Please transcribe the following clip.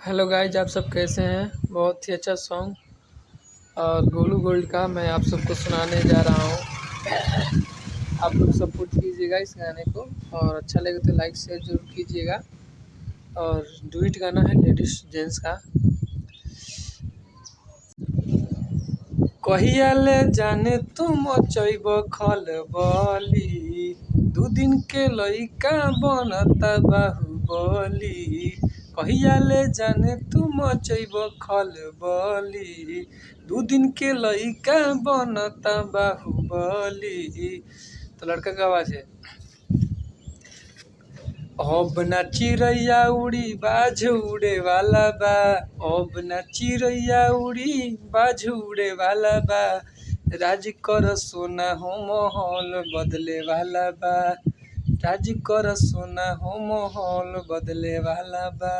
Hello guys, आप सब कैसे हैं। बहुत ही अच्छा सॉन्ग और गोलू गोल्ड का मैं आप सबको सुनाने जा रहा हूँ। आप लोग सपोर्ट कीजिएगा इस गाने को और अच्छा लगे तो लाइक शेयर जरूर कीजिएगा। और डुइट गाना है लेडीज जेंट्स का। कहिया ले जाने तुम चैब खलबली, दू दिन के लइका बनता बाहुबली। कहिया ले जाने तुम चैब खलबली, दू दिन के लइका बनता बाहुबली। तो लड़का का आवाज है। अब ना चिड़ैया उड़ी बाज उड़े वाला बा, अब ना चिड़ैया उड़ी बाज उड़े वाला बा। राज कर सोना हो माहौल बदले वाला बा, राज कर सोना हो माहौल बदले वाला बा।